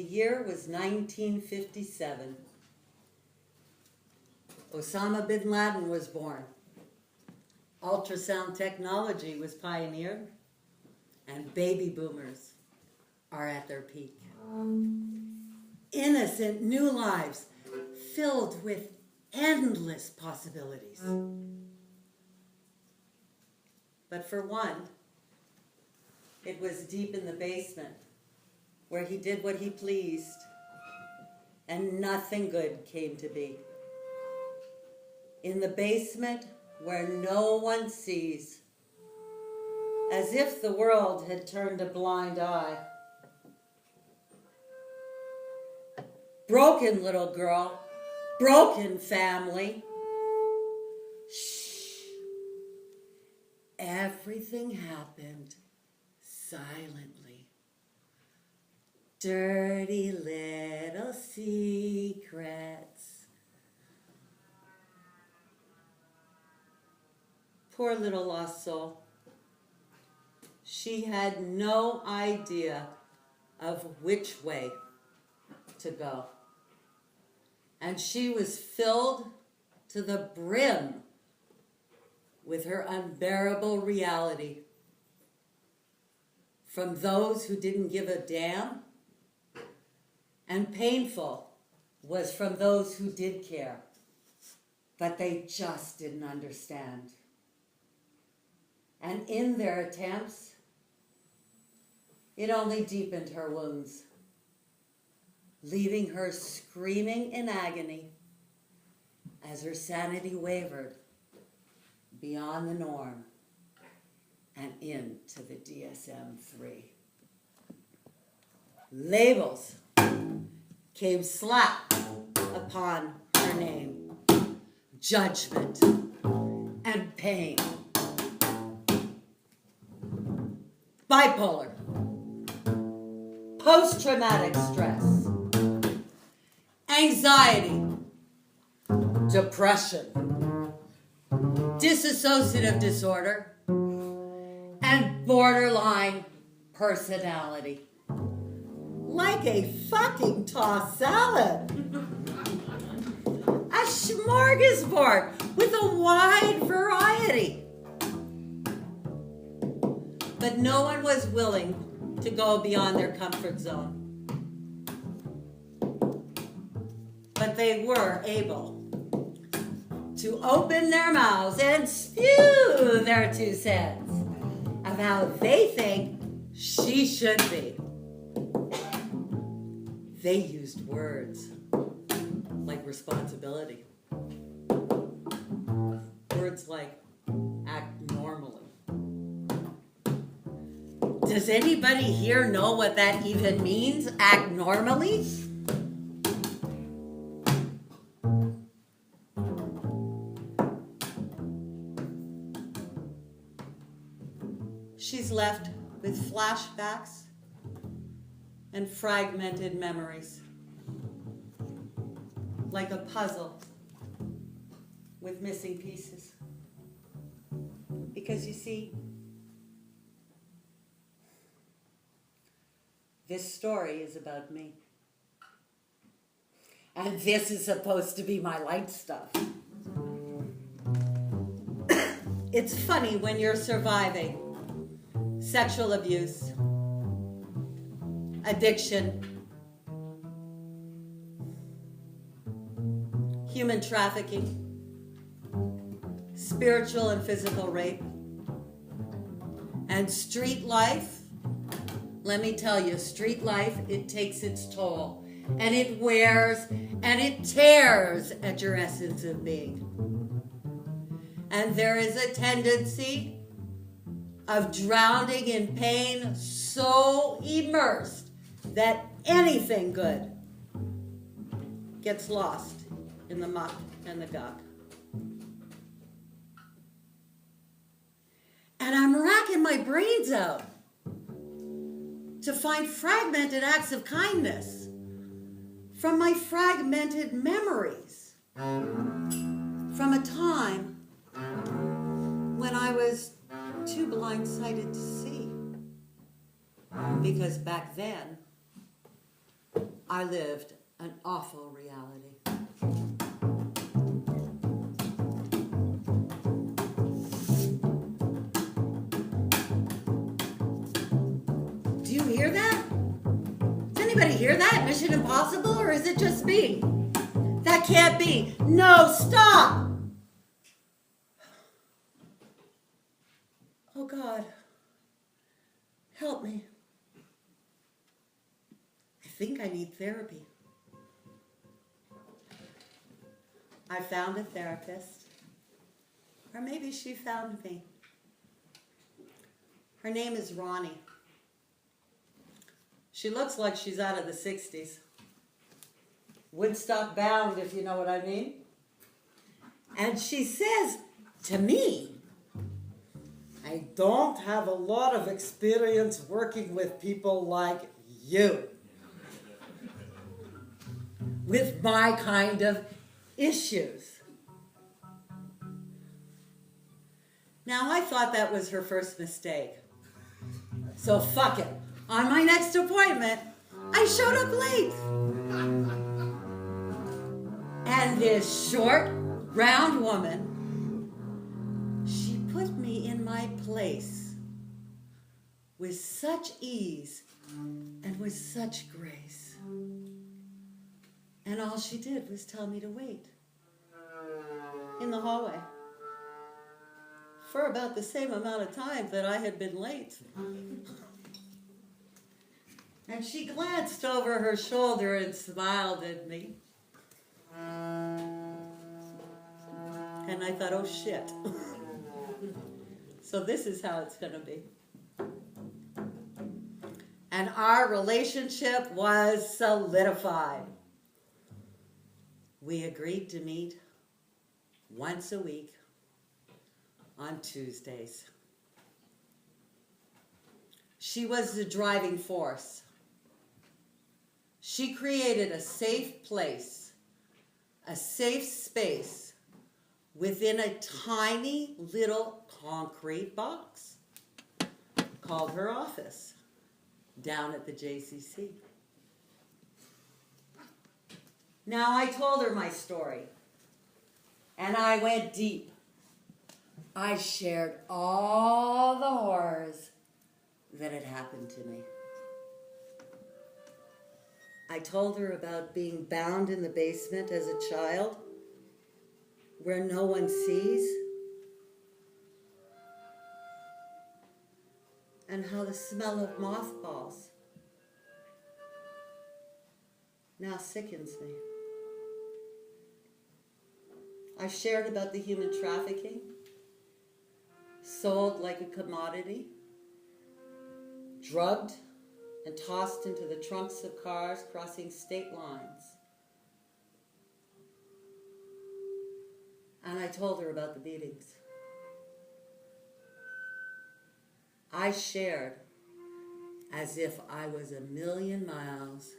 year was 1957. Osama bin Laden was born. Ultrasound technology was pioneered, and baby boomers are at their peak. Innocent new lives filled with endless possibilities. But for one, it was deep in the basement where he did what he pleased and nothing good came to be. In the basement where no one sees, as if the world had turned a blind eye. Broken little girl, broken family. Shh. Everything happened silently. Dirty little secrets. Poor little lost soul. She had no idea of which way to go. And she was filled to the brim with her unbearable reality from those who didn't give a damn, and painful was from those who did care, but they just didn't understand. And in their attempts, it only deepened her wounds, leaving her screaming in agony as her sanity wavered beyond the norm and into the DSM-3. Labels came slap upon her name, judgment and pain. Bipolar, post-traumatic stress, anxiety, depression, dissociative disorder, and borderline personality. Like a fucking tossed salad. A smorgasbord with a wide variety. But no one was willing to go beyond their comfort zone. But they were able to open their mouths and spew their 2 cents of how they think she should be. They used words like responsibility. Words like act normally. Does anybody here know what that even means? Act normally? She's left with flashbacks and fragmented memories, like a puzzle with missing pieces. Because you see, this story is about me. And this is supposed to be my light stuff. It's funny when you're surviving sexual abuse, addiction, human trafficking, spiritual and physical rape, and street life. Let me tell you, street life, it takes its toll, and it wears and it tears at your essence of being. And there is a tendency of drowning in pain so immersed that anything good gets lost in the muck and the gunk. And I'm racking my brains out to find fragmented acts of kindness from my fragmented memories from a time when I was too blind-sighted to see. Because back then, I lived an awful reality. Do you hear that? Does anybody hear that? Mission Impossible, or is it just me? That can't be. No, stop! Oh God, help me. I think I need therapy. I found a therapist, or maybe she found me. Her name is Ronnie. She looks like she's out of the 60s. Woodstock bound, if you know what I mean. And she says to me, I don't have a lot of experience working with people like you. With my kind of issues. Now, I thought that was her first mistake. So fuck it. On my next appointment, I showed up late. And this short, round woman, she put me in my place with such ease and with such grace. And all she did was tell me to wait in the hallway for about the same amount of time that I had been late. And she glanced over her shoulder and smiled at me. And I thought, oh shit. So this is how it's gonna be. And our relationship was solidified. We agreed to meet once a week on Tuesdays. She was the driving force. She created a safe place, a safe space within a tiny little concrete box called her office down at the JCC. Now, I told her my story, and I went deep. I shared all the horrors that had happened to me. I told her about being bound in the basement as a child, where no one sees, and how the smell of mothballs now sickens me. I shared about the human trafficking, sold like a commodity, drugged and tossed into the trunks of cars crossing state lines. And I told her about the beatings. I shared as if I was a million miles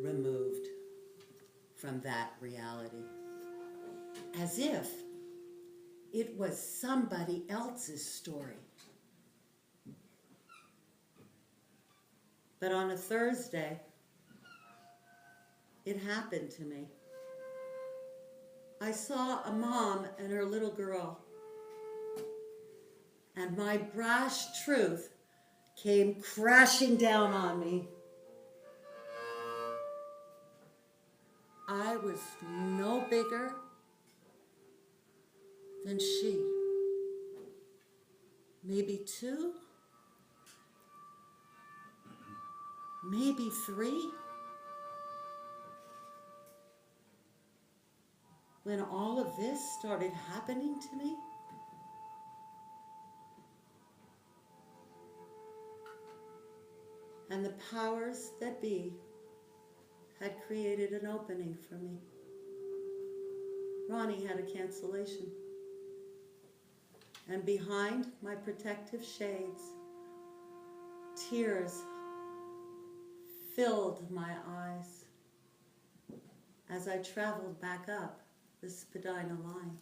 removed from that reality. As if it was somebody else's story. But on a Thursday, it happened to me. I saw a mom and her little girl, and my brash truth came crashing down on me. I was no bigger than she. Maybe 2, maybe 3. When all of this started happening to me. And the powers that be had created an opening for me. Ronnie had a cancellation. And behind my protective shades, tears filled my eyes as I traveled back up the Spadina line.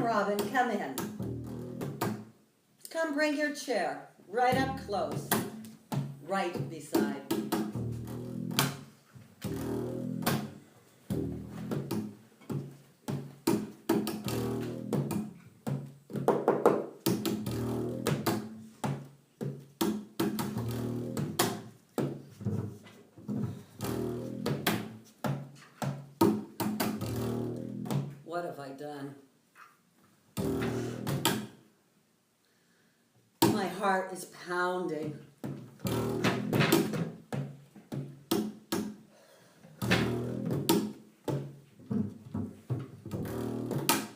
Robin, come in. Come bring your chair right up close, right beside me. What have I done? My heart is pounding.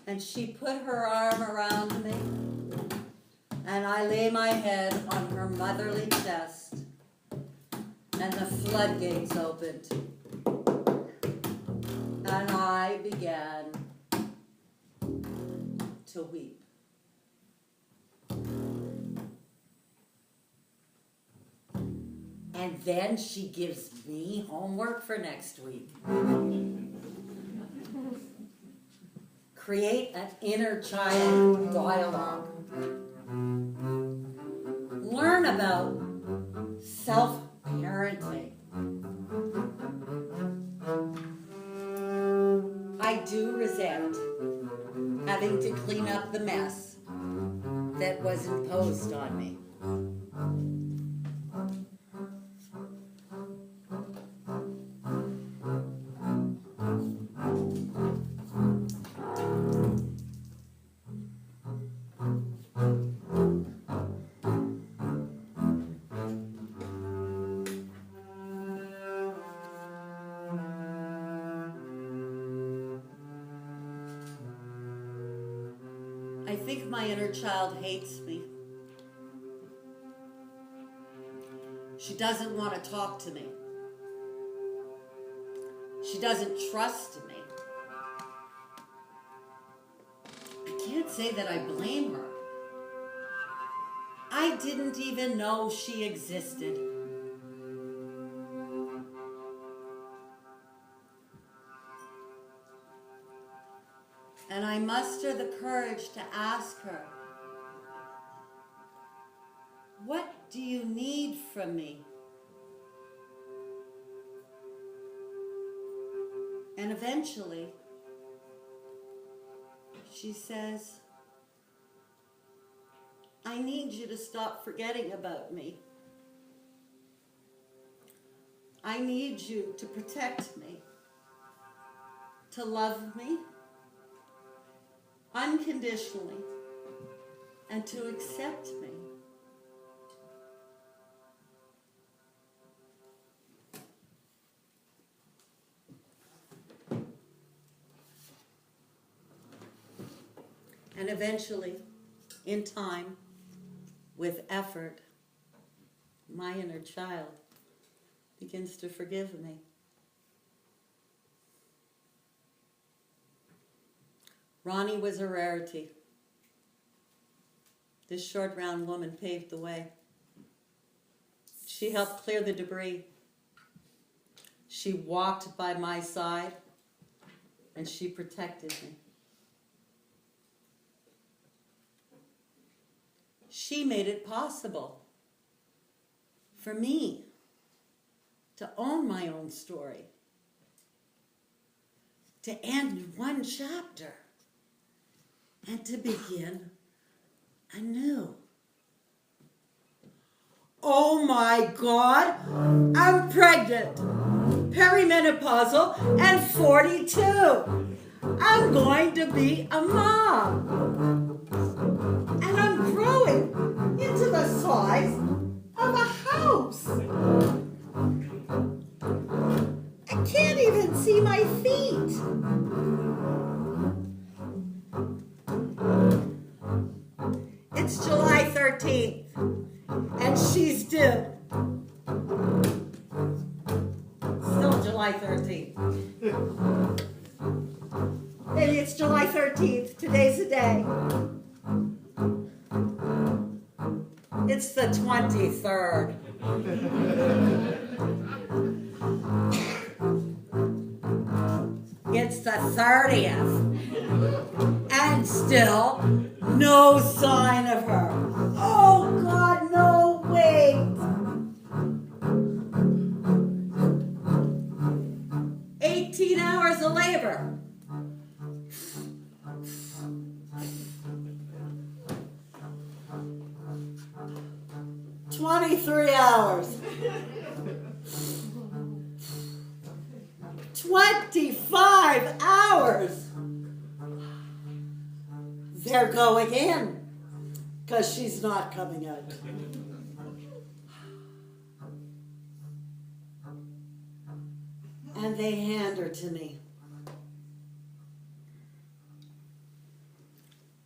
And she put her arm around me, and I lay my head on her motherly chest, and the floodgates opened, and I began to weep. And then she gives me homework for next week. Create an inner child dialogue. Learn about self-parenting. I do resent having to clean up the mess that was imposed on me. I think my inner child hates me. She doesn't want to talk to me. She doesn't trust me. I can't say that I blame her. I didn't even know she existed. And I muster the courage to ask her, what do you need from me? And eventually, she says, I need you to stop forgetting about me. I need you to protect me, to love me unconditionally, and to accept me. And eventually, in time, with effort, my inner child begins to forgive me. Ronnie was a rarity. This short, round woman paved the way. She helped clear the debris. She walked by my side, and she protected me. She made it possible for me to own my own story, to end one chapter, and to begin anew. Oh my God, I'm pregnant, perimenopausal, and 42. I'm going to be a mom. And I'm growing into the size of a house. I can't even see my feet. It's July 13th, and she's due. Still July 13th. Maybe it's July 13th. Today's the day. It's the 23rd. It's the 30th. And still no sign of her. Oh God, no, wait. 18 hours of labor. 23 hours. 25 hours. They're going in because she's not coming out. And they hand her to me.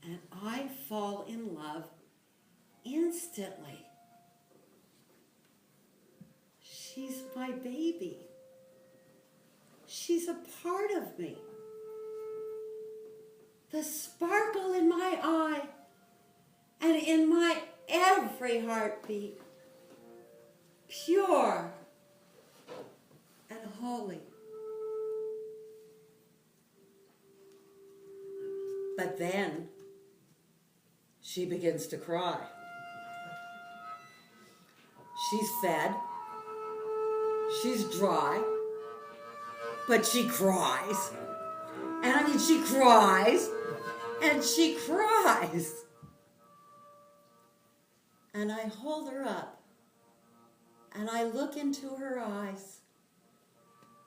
And I fall in love instantly. She's my baby. She's a part of me. The sparkle in my eye and in my every heartbeat, pure and holy. But then she begins to cry. She's fed, she's dry, but she cries. And I mean, she cries, and she cries. And I hold her up, and I look into her eyes,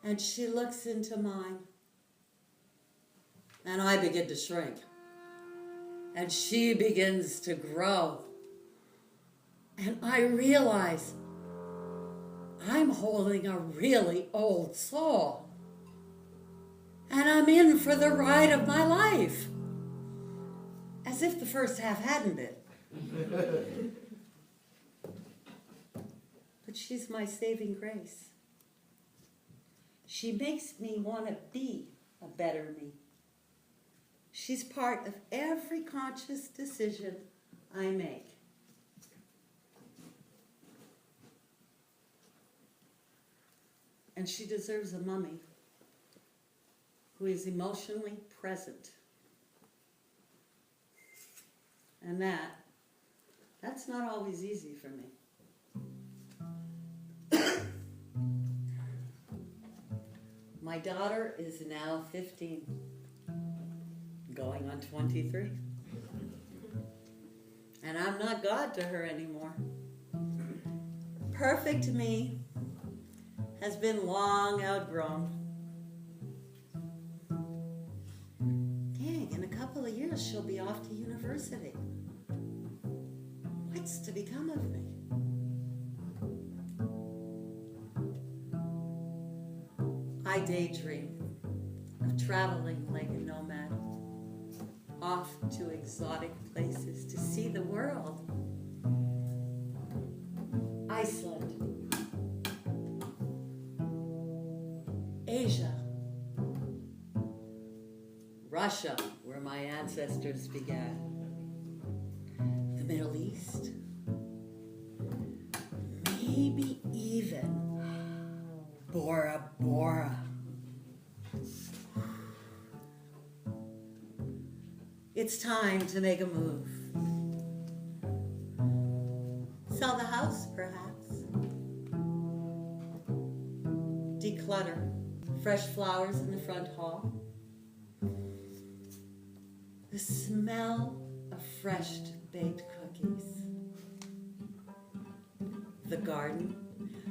and she looks into mine. And I begin to shrink. And she begins to grow. And I realize I'm holding a really old soul. And I'm in for the ride of my life. As if the first half hadn't been. But she's my saving grace. She makes me want to be a better me. She's part of every conscious decision I make. And she deserves a mummy who is emotionally present. And that's not always easy for me. My daughter is now 15, going on 23. And I'm not God to her anymore. Perfect me has been long outgrown. Dang, in a couple of years she'll be off to university. What's to become of me? I daydream of traveling like a nomad, off to exotic places to see the world. Iceland, Asia, Russia, where my ancestors began, the Middle East, maybe even Bora Bora. It's time to make a move. Sell the house, perhaps. Declutter. Fresh flowers in the front hall. The smell of fresh baked cookies. The garden.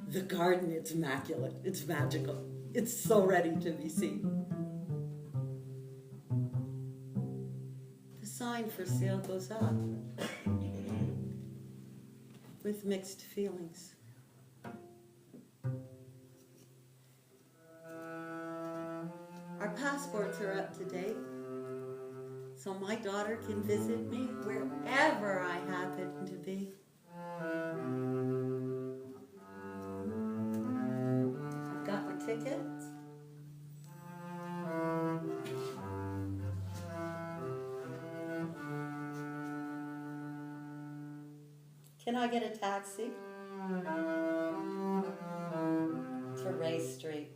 The garden, it's immaculate. It's magical. It's so ready to be seen. The sign for sale goes up with mixed feelings. Our passports are up to date, so my daughter can visit me wherever I happen to be. I've got my tickets. Can I get a taxi to Ray Street?